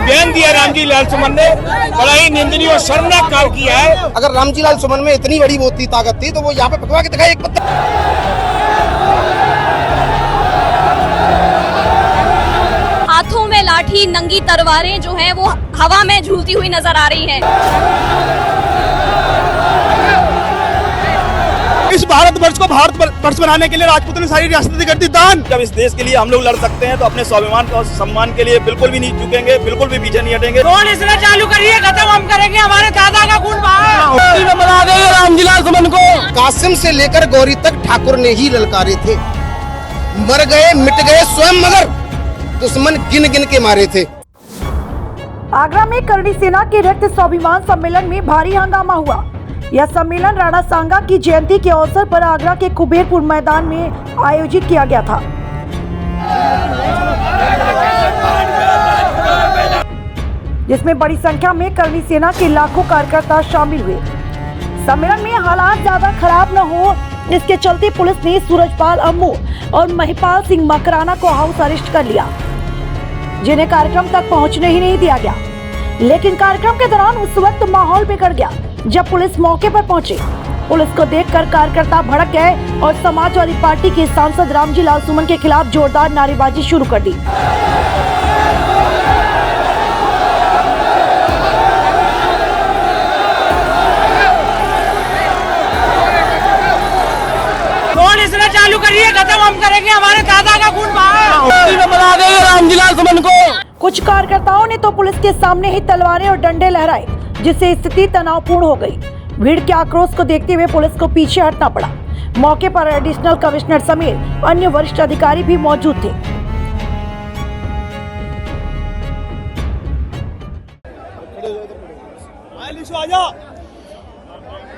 बयान दिया रामजी लाल सुमन ने, बड़ा ही निंदनीय और शर्मनाक काम किया है। अगर रामजी लाल सुमन में इतनी बड़ी वो ताकत थी तो वो यहाँ पे फटवा के दिखाई एक पत्थर। हाथों में लाठी, नंगी तलवारें जो हैं वो हवा में झूलती हुई नजर आ रही हैं। इस भारतवर्ष को भारत वर्ष बनाने के लिए राजपूतों ने सारी रियासतें कर दी दान। जब इस देश के लिए हम लोग लड़ सकते हैं तो अपने स्वाभिमान और सम्मान के लिए बिल्कुल भी नहीं झुकेंगे, बिल्कुल भी पीछे नहीं हटेंगे। कौन इसने चालू करिए, खत्म हम करेंगे, हमारे दादा का खून बहा। बना देंगे रामजी लाल सुमन को। कासिम से लेकर गौरी तक ठाकुर ने ही ललकारे थे। मर गए, मिट गए स्वयं, मगर दुश्मन गिन गिन के मारे थे। आगरा में करणी सेना के रक्त स्वाभिमान सम्मेलन में भारी हंगामा हुआ। यह सम्मेलन राणा सांगा की जयंती के अवसर पर आगरा के कुबेरपुर मैदान में आयोजित किया गया था, जिसमें बड़ी संख्या में करणी सेना के लाखों कार्यकर्ता शामिल हुए। सम्मेलन में हालात ज्यादा खराब न हो, इसके चलते पुलिस ने सूरजपाल अम्मू और महिपाल सिंह मकराना को हाउस अरेस्ट कर लिया, जिन्हें कार्यक्रम तक पहुंचने ही नहीं दिया गया। लेकिन कार्यक्रम के दौरान उस वक्त माहौल बिगड़ गया जब पुलिस मौके पर पहुंची। पुलिस को देखकर कार्यकर्ता भड़क गए और समाजवादी पार्टी के सांसद रामजी लाल सुमन के खिलाफ जोरदार नारेबाजी शुरू कर दी। कौन इसने चालू करिए, खत्म हम करेंगे, हमारे दादा का खून बहा। बना देंगे रामजी लाल सुमन को। कुछ कार्यकर्ताओं ने तो पुलिस के सामने ही तलवारें और डंडे लहराए, जिससे स्थिति तनावपूर्ण हो गई। भीड़ के आक्रोश को देखते हुए पुलिस को पीछे हटना पड़ा। मौके पर एडिशनल कमिश्नर समेत अन्य वरिष्ठ अधिकारी भी मौजूद थे।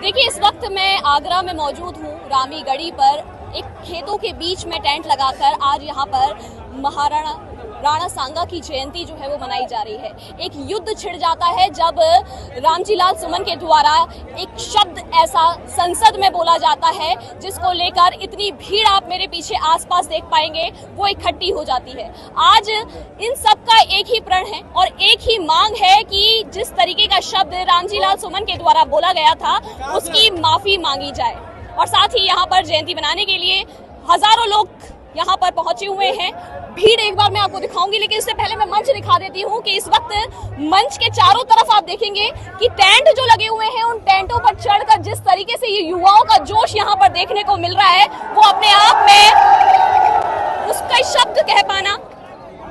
देखिए, इस वक्त मैं आगरा में मौजूद हूँ, रामी गढ़ी पर। एक खेतों के बीच में टेंट लगाकर आज यहाँ पर महाराणा राणा सांगा की जयंती जो है वो मनाई जा रही है। एक युद्ध छिड़ जाता है जब रामजी लाल सुमन के द्वारा एक शब्द ऐसा संसद में बोला जाता है जिसको लेकर इतनी भीड़ आप मेरे पीछे आसपास देख पाएंगे, वो इकट्ठी हो जाती है। आज इन सब का एक ही प्रण है और एक ही मांग है कि जिस तरीके का शब्द रामजी लाल सुमन के द्वारा बोला गया था उसकी माफी मांगी जाए। और साथ ही यहाँ पर जयंती मनाने के लिए हजारों लोग यहाँ पर पहुंचे हुए हैं। भीड़ एक बार मैं आपको दिखाऊंगी, लेकिन इससे पहले मैं मंच दिखा देती हूँ कि इस वक्त मंच के चारों तरफ आप देखेंगे कि टेंट जो लगे हुए हैं, उन टेंटों पर चढ़कर जिस तरीके से ये युवाओं का जोश यहाँ पर देखने को मिल रहा है, वो अपने आप में उसका शब्द कह पाना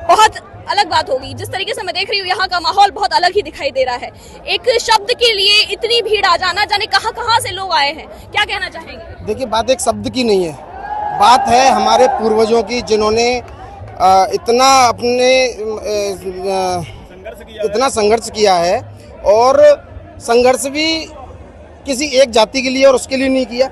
बहुत अलग बात होगी। जिस तरीके से मैं देख रही हूँ, यहाँ का माहौल बहुत अलग ही दिखाई दे रहा है। एक शब्द के लिए इतनी भीड़ आ जाना, जाने कहाँ से लोग आए हैं, क्या कहना चाहेंगे? देखिए, बात एक शब्द की नहीं है, बात है हमारे पूर्वजों की, जिन्होंने इतना संघर्ष किया है। और संघर्ष भी किसी एक जाति के लिए और उसके लिए नहीं किया।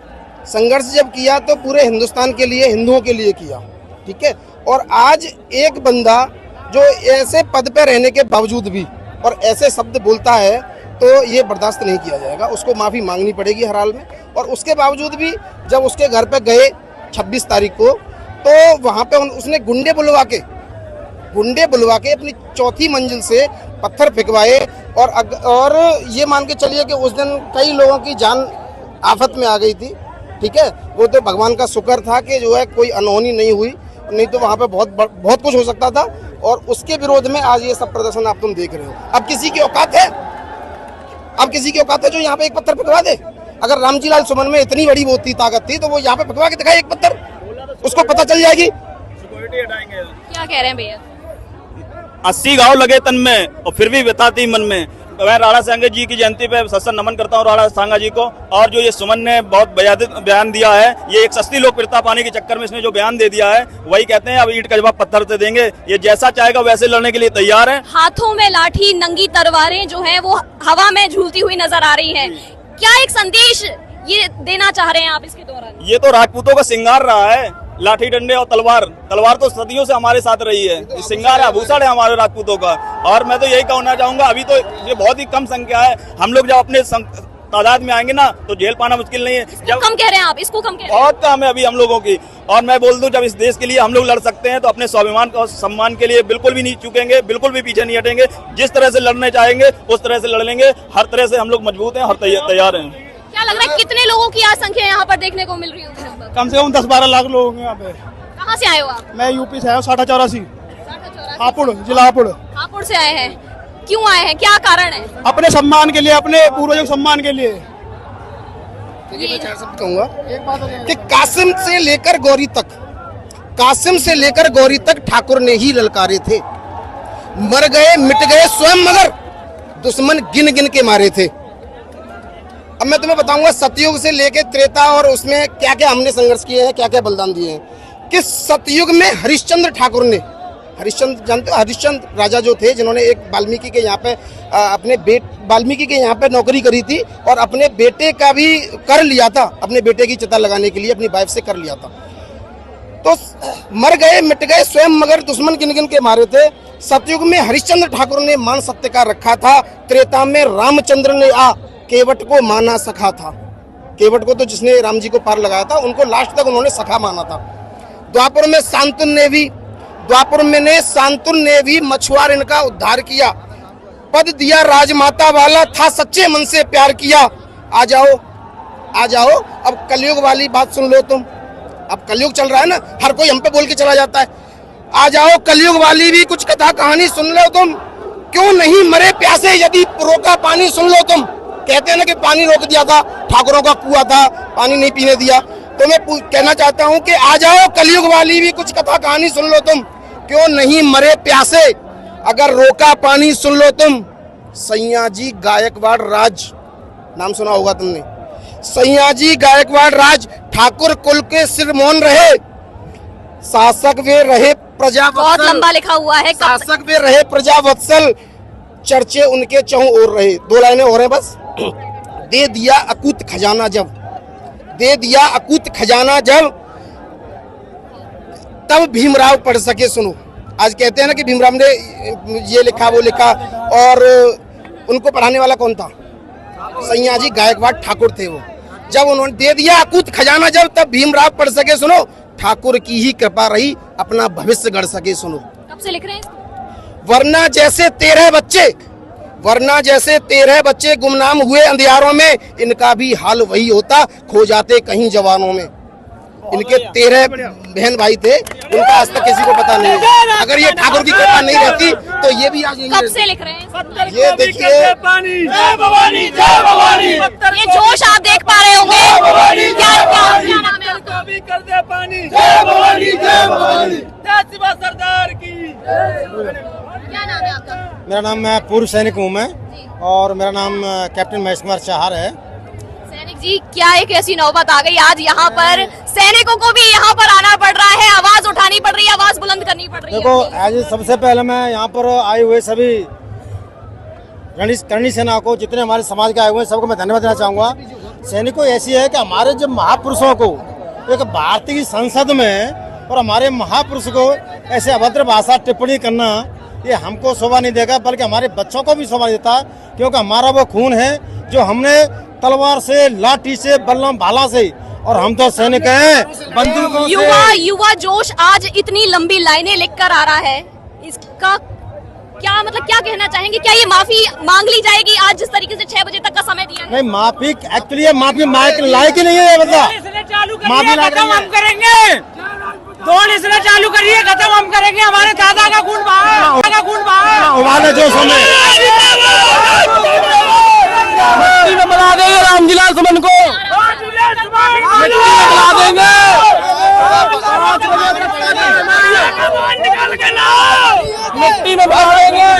संघर्ष जब किया तो पूरे हिंदुस्तान के लिए, हिंदुओं के लिए किया, ठीक है। और आज एक बंदा जो ऐसे पद पे रहने के बावजूद भी और ऐसे शब्द बोलता है तो ये बर्दाश्त नहीं किया जाएगा, उसको माफ़ी मांगनी पड़ेगी हर हाल में। और उसके बावजूद भी जब उसके घर पे गए 26 तारीख को, तो वहाँ पे उसने गुंडे बुलवा के अपनी चौथी मंजिल से पत्थर फेंकवाए। और ये मान के चलिए कि उस दिन कई लोगों की जान आफत में आ गई थी, ठीक है। वो तो भगवान का शुक्र था कि जो है कोई अनहोनी नहीं हुई, नहीं तो वहाँ पे बहुत कुछ हो सकता था। और उसके विरोध में आज ये सब प्रदर्शन आप तुम देख रहे हो। अब किसी की औकात है जो यहाँ पे एक पत्थर फेंकवा दे? अगर रामजी लाल सुमन में इतनी बड़ी वो ताकत थी तो वो यहाँ पे फेंकवा के दिखाई एक पत्थर, उसको पता चल जाएगी। क्या कह रहे हैं भैया? 80 घाव लगे तन में और फिर भी बताती मन में। मैं राणा सांगा जी की जयंती पे सत्संग नमन करता हूँ राणा सांगा जी को। और जो ये सुमन ने बहुत बयान दिया है, ये एक सस्ती लोकप्रियता पाने के चक्कर में इसने जो बयान दे दिया है, वही कहते हैं अब ईंट का जवाब पत्थर से देंगे। ये जैसा चाहेगा वैसे लड़ने के लिए तैयार है। हाथों में लाठी, नंगी तलवारें जो है वो हवा में झूलती हुई नजर आ रही है। क्या एक संदेश ये देना चाह रहे हैं आप इसके दौरान? ये तो राजपूतों का श्रृंगार रहा है, लाठी डंडे और तलवार तो सदियों से हमारे साथ रही है। श्रृंगार है, आभूषण है हमारे राजपूतों का। और मैं तो यही कहना चाहूंगा, अभी तो ये बहुत ही कम संख्या है। हम लोग जब अपने तादाद में आएंगे ना तो जेल पाना मुश्किल नहीं है। जब कम कह रहे हैं आप, इसको कम कह रहे हैं। बहुत काम है अभी हम लोगों की। और मैं बोल दूं, जब इस देश के लिए हम लोग लड़ सकते हैं तो अपने स्वाभिमान और सम्मान के लिए बिल्कुल भी नहीं चूकेंगे, बिल्कुल भी पीछे नहीं हटेंगे। जिस तरह से लड़ने चाहेंगे उस तरह से लड़ लेंगे। हर तरह से हम लोग मजबूत हैं, हर तैयार हैं। क्या लग रहा है कितने लोगों की आज संख्या यहाँ पर देखने को मिल रही होगी लगभग? कम से कम 10-12 लाख लोग होंगे यहाँ पे। कहाँ से आए हो आप? मैं यूपी से आया हूँ, 84 हापुड़, जिला हापुड़। हापुड़ से आए हैं, क्यों आए हैं, क्या कारण है? अपने सम्मान के लिए, अपने पूर्वजों के सम्मान के लिए। मैं चार शब्द कहूंगा कि कासिम से लेकर गौरी तक, कासिम से लेकर गौरी तक ठाकुर ने ही ललकारे थे। मर गए मिट गए स्वयं मगर दुश्मन गिन गिन के मारे थे। अब मैं तुम्हें बताऊंगा सतयुग से लेकर त्रेता और उसमें क्या क्या हमने संघर्ष किए हैं, क्या क्या बलिदान दिए हैं। कि सतयुग में हरिश्चंद्र ठाकुर ने, हरिश्चंद्र जानते हो, हरिश्चंद्र राजा जो थे जिन्होंने एक वाल्मीकि के यहाँ पे अपने वाल्मीकि के यहाँ पे नौकरी करी थी और अपने बेटे का भी कर लिया था, अपने बेटे की चिता लगाने के लिए अपनी वाइफ से कर लिया था। तो मर गए मिट गए स्वयं मगर दुश्मन गिन गिन के मारे थे। सतयुग में हरिश्चंद्र ठाकुर ने मान सत्य का रखा था। त्रेता में रामचंद्र ने केवट को माना सखा था। केवट को तो जिसने राम जी को पार लगाया था उनको लास्ट तक उन्होंने सखा माना था। द्वापर में शांतुन ने भी मछुआर इनका उद्धार किया। पद दिया राजमाता वाला था, सच्चे मन से प्यार किया। आ जाओ अब कलयुग वाली बात सुन लो तुम। अब कलयुग चल रहा है ना, हर कोई हम पे बोल के चला जाता है। आ जाओ कलयुग वाली भी कुछ कथा कहानी सुन लो तुम। क्यों नहीं मरे प्यासे यदि रोका पानी सुन लो तुम। कहते हैं ना कि पानी रोक दिया था, ठाकुरों का कुआं था, पानी नहीं पीने दिया। तो मैं कहना चाहता हूं कि आ जाओ कलयुग वाली भी कुछ कथा कहानी सुन लो तुम। क्यों नहीं मरे प्यासे अगर रोका पानी सुन लो तुम। सैयाजी गायकवाड़ राज, नाम सुना होगा तुमने। सैयाजी गायकवाड़ राज ठाकुर कुल के सिर मौन रहे। शासक वे रहे प्रजा, बहुत लंबा लिखा हुआ है। शासक वे रहे प्रजा वत्सल, चर्चे उनके चहुं ओर रहे। 2 लाइनें हो रहे बस। दे दिया अकूत खजाना जब, दे दिया अकूत खजाना जब, तब भीमराव पढ़ सके सुनो। आज कहते हैं ना कि भीमराव ने ये लिखा वो लिखा, और उनको पढ़ाने वाला कौन था? सैयाजी गायकवाड़ ठाकुर थे वो। जब उन्होंने दे दिया अकूत खजाना जब, तब भीमराव पढ़ सके सुनो। ठाकुर की ही कृपा रही अपना भविष्य गढ़ सके सुनो। कब से लिख रहे हैं? वरना जैसे 13 बच्चे गुमनाम हुए अंधियारों में, इनका भी हाल वही होता, खो जाते कहीं जवानों में। इनके 13 बहन भाई थे, उनका आज तक किसी को पता नहीं। अगर ये ठाकुर की कृपा नहीं रहती तो ये भी आज कब से लिख रहे हैं? ये देखिए, ये जोश आप देख पा रहे होंगे। क्या नाम है आपका? क्या नाम है आपका? मेरा नाम, मैं पूर्व सैनिक हूँ मैं, और मेरा नाम कैप्टन महेश कुमार चाहर है। सैनिक जी, क्या एक ऐसी नौबत आ गई आज यहाँ पर सैनिकों को भी यहाँ पर आना पड़ रहा है, आवाज उठानी पड़ रही है, आवाज बुलंद करनी पड़ रही है? देखो, आज सबसे पहले मैं यहाँ पर आए हुए सभी करणी सेना को, जितने हमारे समाज के आए हुए हैं, सबको मैं धन्यवाद देना चाहूँगा। सैनिकों ऐसी है कि हमारे जब महापुरुषों को एक भारतीय संसद में और हमारे महापुरुष को ऐसे अभद्र भाषा टिप्पणी करना, ये हमको शोभा नहीं देगा, बल्कि हमारे बच्चों को भी शोभा नहीं देता। क्योंकि हमारा वो खून है जो हमने तलवार से, लाठी से, बल्लम भाला से, और हम तो सैनिक हैं बंदूकों से। युवा जोश आज इतनी लंबी लाइनें लिखकर आ रहा है, इसका क्या मतलब, क्या कहना चाहेंगे? क्या ये माफी मांग ली जाएगी आज जिस तरीके से 6 बजे तक का समय दिया? नहीं, माफी एक्चुअली माफी लायक ही नहीं है। मतलब माफी खत्म हम करेंगे, दोन इसने चालू करिए, खत्म हम करेंगे। हमारे दादा का खून बहा, उबाले जो समय मिट्टी में मिला देंगे रामजीलाल सुमन को, मिट्टी में मिला देंगे। मिट्टी में मिला देंगे।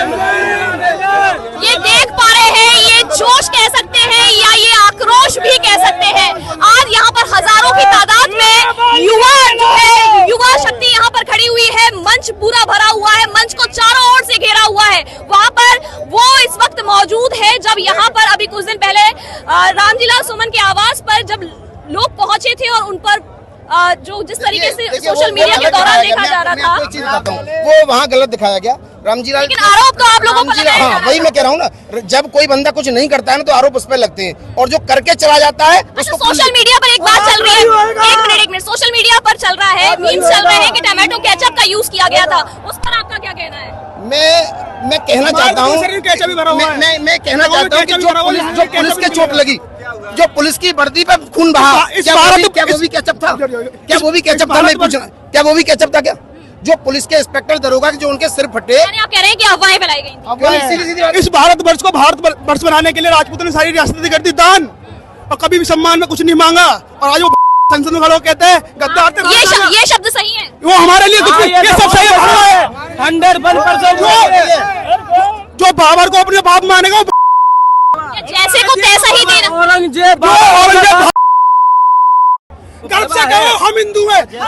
ये देख पा रहे हैं, ये जोश कह सकते हैं या ये आक्रोश भी कह सकते हैं। आज यहाँ पर हजारों की तादाद में युवा जो है, युवा शक्ति यहाँ पर खड़ी हुई है। मंच पूरा भरा हुआ है, मंच को चारों ओर से घेरा हुआ है। वहाँ पर वो इस वक्त मौजूद है जब यहाँ पर अभी कुछ दिन पहले रामजीलाल सुमन के आवास पर जब लोग पहुंचे थे और उन पर जो जिस तरीके से सोशल मीडिया के दौरान देखा जा रहा था, कोई चीज बताता हूँ, वो वहाँ गलत दिखाया गया। रामजी लाल, लेकिन आरोप तो आप लोगों पर रामजी लाल, लगाया जा हाँ रहा वही मैं कह रहा हूँ ना, जब कोई बंदा कुछ नहीं करता है ना तो आरोप उस पर लगते हैं, और जो करके चला जाता है अच्छा, सोशल मीडिया पर एक बात चल रही है, एक मिनट, सोशल मीडिया पर चल रहा है, मीम्स चल रहे हैं कि टमाटो केचप का यूज किया गया था, उस पर आपका क्या कहना है? मैं कहना चाहता हूँ, मैं कहना चाहता हूँ कि जो पुलिस के चोट लगी, जो पुलिस की वर्दी पे खून बहा, क्या वो भी केचप था? क्या वो भी केचप था? मैं पूछना, क्या वो भी केचप था? क्या जो पुलिस के इंस्पेक्टर दरोगा के जो उनके सिर फटे, यानी आप कह रहे हैं कि अफवाहें फैलाई गई थी? इस भारतवर्ष को भारतवर्ष बनाने के लिए राजपूतों ने सारी रियासतें कर दी दान, और कभी भी सम्मान में कुछ नहीं मांगा, और आज वो संसद में खड़े होकर कहते हैं गद्दार। ये शब्द सही है? वो हमारे लिए कुछ नहीं, ये सब सही है। 100% जो बाबर को अपने बाप मानेगा, जैसे को तैसा ही देना। औरंगजेब गर्व से कहो हम हिंदू हैं। देख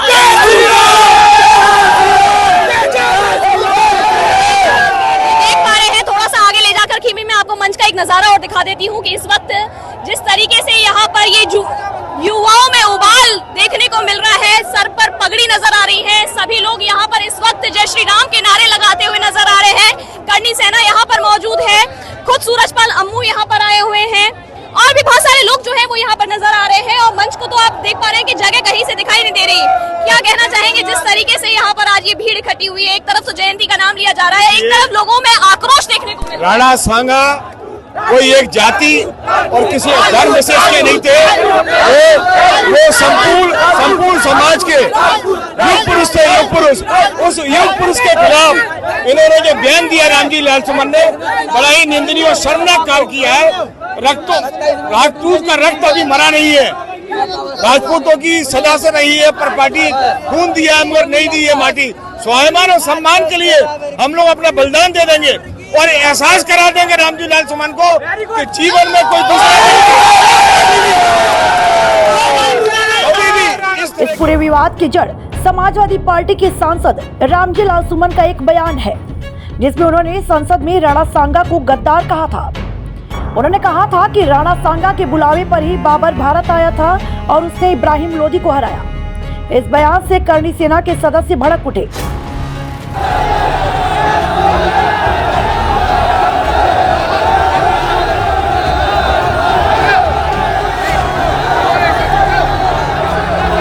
पा रहे हैं, थोड़ा सा आगे ले जाकर खीमी में आपको मंच का एक नजारा और दिखा देती हूँ कि इस वक्त जिस तरीके से यहाँ पर ये युवाओं में उबाल देखने को मिल रहा है, सर पर पगड़ी नजर आ रही है, सभी लोग यहाँ पर इस वक्त जय श्री राम के नारे लगाते हुए नजर आ रहे हैं। करनी सेना यहाँ पर मौजूद है, खुद सूरजपाल अम्मू यहाँ पर आए हुए हैं, और भी बहुत सारे लोग जो है वो यहाँ पर नजर आ रहे हैं, और मंच को तो आप देख पा रहे हैं कि जगह कहीं से दिखाई नहीं दे रही। क्या कहना चाहेंगे जिस तरीके से यहाँ पर आज ये भीड़ इकट्ठी हुई है? एक तरफ तो जयंती का नाम लिया जा रहा है, एक तरफ लोगों में आक्रोश देखने को मिल रहा है। राणा सांगा कोई एक जाति और किसी धर्म विशेष के नहीं थे, वो संपूर्ण समाज के युग पुरुष थे, युग पुरुष। उस युग पुरुष के खिलाफ इन्होंने जो बयान दिया रामजी लाल सुमन ने, बड़ा ही निंदनीय और शर्मनाक काम किया है। राजपूत का रक्त अभी मरा नहीं है, राजपूतों की सजा से नहीं है, पर पार्टी खून दिया है मगर नहीं दी है माटी। स्वाभिमान और सम्मान के लिए हम लोग अपना बलिदान दे देंगे और एहसास करा देंगे रामजी लाल सुमन को कि जीवन में कोई दूसरा इस पूरे विवाद की जड़ समाजवादी पार्टी के सांसद रामजी लाल सुमन का एक बयान है, जिसमें उन्होंने संसद में राणा सांगा को गद्दार कहा था। उन्होंने कहा था कि राणा सांगा के बुलावे पर ही बाबर भारत आया था और उसने इब्राहिम लोदी को हराया। इस बयान से करनी सेना के सदस्य भड़क उठे।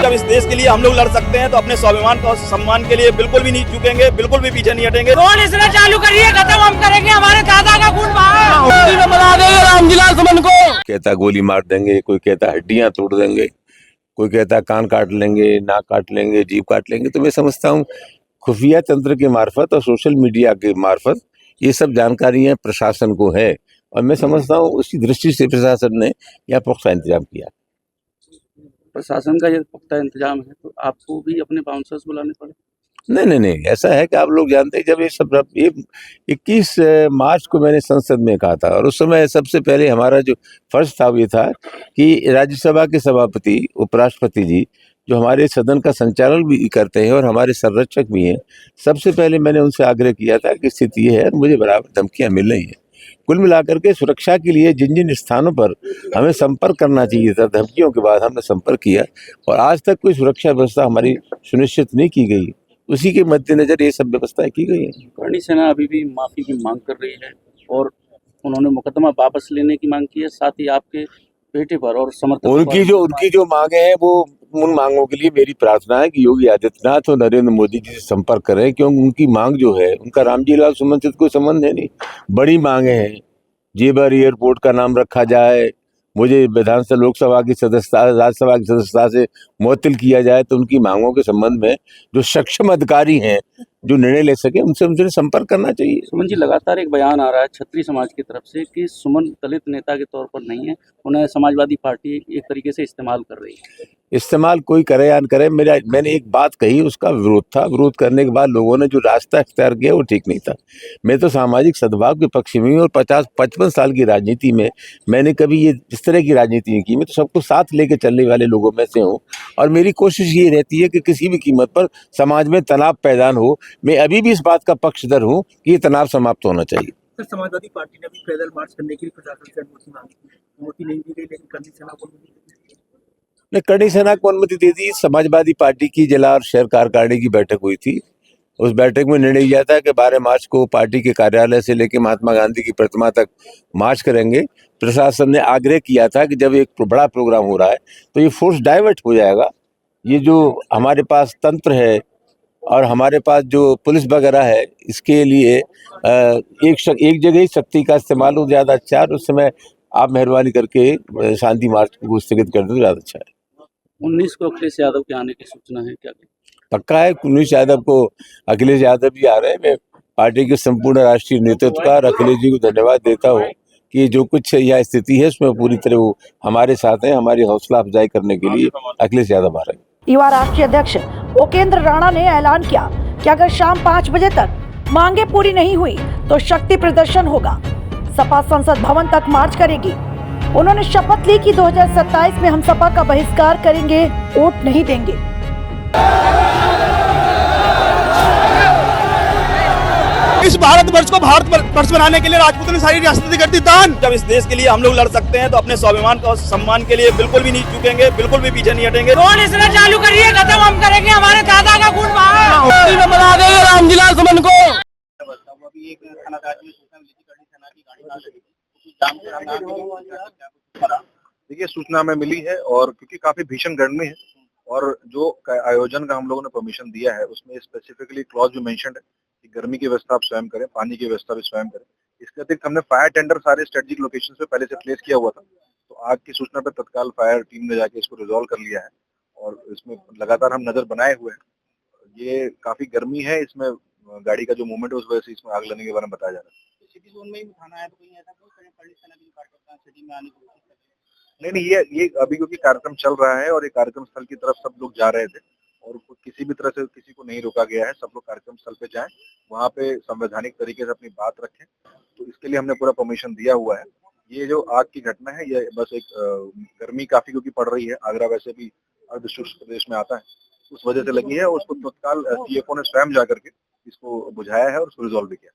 जब इस देश के लिए हम लोग लड़ सकते हैं तो अपने स्वाभिमान और सम्मान के लिए बिल्कुल भी नहीं झुकेंगे, बिल्कुल भी पीछे नहीं हटेंगे। कौन इसने चालू करिए, खत्म हम करेंगे, हमारे दादा का खून बहा बना देंगे रामजी लाल सुमन को। कहता गोली मार देंगे, कोई कहता हड्डियां तोड़ देंगे, कोई कहता कान काट लेंगे, नाक काट लेंगे, जीभ काट लेंगे। तो मैं समझता हूँ खुफिया तंत्र के मार्फत और सोशल मीडिया के मार्फत ये सब जानकारियां प्रशासन को है, और मैं समझता हूँ उसी दृष्टि से प्रशासन ने यहाँ पुख्ता इंतजाम किया। प्रशासन का ये पुख्ता इंतजाम है तो आपको भी अपने बाउंसर्स बुलाने पड़े? नहीं, ऐसा है कि आप लोग जानते हैं, जब ये सब 21 मार्च को मैंने संसद में कहा था, और उस समय सबसे पहले हमारा जो फर्ज था वो ये था कि राज्यसभा के सभापति उपराष्ट्रपति जी जो हमारे सदन का संचालन भी करते हैं और हमारे संरक्षक भी हैं, सबसे पहले मैंने उनसे आग्रह किया था कि स्थिति ये है, मुझे बराबर धमकियाँ मिल रही हैं। कुल मिलाकर के सुरक्षा के लिए जिन जिन स्थानों पर हमें संपर्क करना चाहिए था, धमकियों के बाद हमने संपर्क किया, और आज तक कोई सुरक्षा व्यवस्था हमारी सुनिश्चित नहीं की गई। उसी के मद्देनजर ये सब व्यवस्थाएं की गई हैं। करनी सेना अभी भी माफी की मांग कर रही है और उन्होंने मुकदमा वापस लेने की मांग की है, साथ ही आपके बेटे पर और समर्थकों उनकी जो मांगे हैं, वो उन मांगों के लिए मेरी प्रार्थना है कि योगी आदित्यनाथ और नरेंद्र मोदी जी से संपर्क करें, क्योंकि उनकी मांग जो है, उनका रामजी लाल सुमन से कोई संबंध है नहीं। बड़ी मांगे हैं, जेबर एयरपोर्ट का नाम रखा जाए, मुझे विधानसभा लोकसभा की सदस्यता, राज्यसभा की सदस्यता से मुअत्तल किया जाए। तो उनकी मांगों के संबंध में जो सक्षम अधिकारी हैं जो निर्णय ले सके, उनसे संपर्क करना चाहिए। सुमन जी, लगातार एक बयान आ रहा है क्षत्रिय समाज की तरफ से कि सुमन दलित नेता के तौर पर नहीं है, उन्हें समाजवादी पार्टी एक तरीके से इस्तेमाल कर रही है। इस्तेमाल कोई करे या न करे, मैंने एक बात कही, उसका विरोध था। विरोध करने के बाद लोगों ने जो रास्ता इख्तियार किया वो ठीक नहीं था। मैं तो सामाजिक सद्भाव के पक्ष में हूँ, और 50-55 साल की राजनीति में मैंने कभी ये इस तरह की राजनीति नहीं की। मैं तो सबको साथ लेके चलने वाले लोगों में से हूँ, और मेरी कोशिश ये रहती है कि किसी भी कीमत पर समाज में तनाव पैदा हो। मैं अभी भी इस बात का पक्षधर हूँ कि ये तनाव समाप्त होना चाहिए। सर, समाजवादी पार्टी ने भी पैदल मार्च करने के लिए प्रशासन से अनुमति मांगी थी, अनुमति नहीं दी गई, लेकिन करनी सेना को ने करणी सेना को अनुमति दे दी। समाजवादी पार्टी की जिला और शहर कार्यकारिणी की बैठक हुई थी। उस बैठक में निर्णय लिया था कि 12 मार्च को पार्टी के कार्यालय से लेकर महात्मा गांधी की प्रतिमा तक मार्च करेंगे। प्रशासन ने आग्रह किया था कि जब एक बड़ा प्रोग्राम हो रहा है तो ये फोर्स डाइवर्ट हो जाएगा। ये जो हमारे पास तंत्र है और हमारे पास जो पुलिस वगैरह है, इसके लिए एक जगह ही शक्ति का इस्तेमाल हो ज़्यादा अच्छा है। और उस समय आप मेहरबानी करके शांति मार्च को स्थगित कर दो तो ज़्यादा अच्छा है। 19 को अखिलेश यादव के आने की सूचना है क्या? पक्का है 19 यादव को अखिलेश यादव भी आ रहे हैं। मैं पार्टी के संपूर्ण राष्ट्रीय नेतृत्व का और अखिलेश जी को धन्यवाद देता हूँ कि जो कुछ यह स्थिति है उसमें पूरी तरह वो हमारे साथ हैं। हमारी हौसला अफजाई करने के लिए अखिलेश यादव आ रहे हैं। युवा राष्ट्रीय अध्यक्ष उपेंद्र राणा ने ऐलान किया कि अगर शाम 5 बजे तक मांगे पूरी नहीं हुई तो शक्ति प्रदर्शन होगा। सपा संसद भवन तक मार्च करेगी। उन्होंने शपथ ली कि 2027 में हम सपा का बहिष्कार करेंगे, वोट नहीं देंगे। इस भारतवर्ष को भारत वर्ष बनाने के लिए राजपूतों ने सारी रियासतें कर दी दान। जब इस देश के लिए हम लोग लड़ सकते हैं तो अपने स्वाभिमान और सम्मान के लिए बिल्कुल भी नहीं झुकेंगे, बिल्कुल भी पीछे नहीं हटेंगे। कौन इसने चालू करी है, खत्म हम करेंगे, हमारे दादा का खून बहा। बना देंगे रामजिलाल सुमन को। देखिए, सूचना हमें मिली है और क्योंकि काफी भीषण गर्मी है और जो आयोजन का हम लोगों ने परमिशन दिया है उसमें स्पेसिफिकली क्लॉज भी मेंशन्ड है कि गर्मी की व्यवस्था आप स्वयं करें, पानी की व्यवस्था भी स्वयं करें। इसके अतिरिक्त हमने फायर टेंडर सारे स्ट्रेटेजिक लोकेशन पे पहले से प्लेस किया हुआ था, तो आग की सूचना पे तत्काल फायर टीम ने जाके इसको रिजॉल्व कर लिया है और इसमें लगातार हम नजर बनाए हुए हैं। ये काफी गर्मी है, इसमें गाड़ी का जो मूवमेंट है उस वजह से इसमें आग लगने के बारे में बताया जा रहा है। सिटी जोन में ही थाना है तो कहीं ऐसा सिटी में आने की नहीं, ये अभी क्योंकि कार्यक्रम चल रहा है और ये कार्यक्रम स्थल की तरफ सब लोग जा रहे थे और किसी भी तरह से किसी को नहीं रोका गया है। सब लोग कार्यक्रम स्थल पे जाएं, वहाँ पे संवैधानिक तरीके से अपनी बात रखें, तो इसके लिए हमने पूरा परमिशन दिया हुआ है। ये जो आग की घटना है ये बस एक गर्मी काफी क्योंकि पड़ रही है, आगरा वैसे भी अर्धशुष्क प्रदेश में आता है, उस वजह से लगी है। उसको तत्काल CFO ने स्वयं जाकर के इसको बुझाया है और उसको रिजॉल्व भी किया।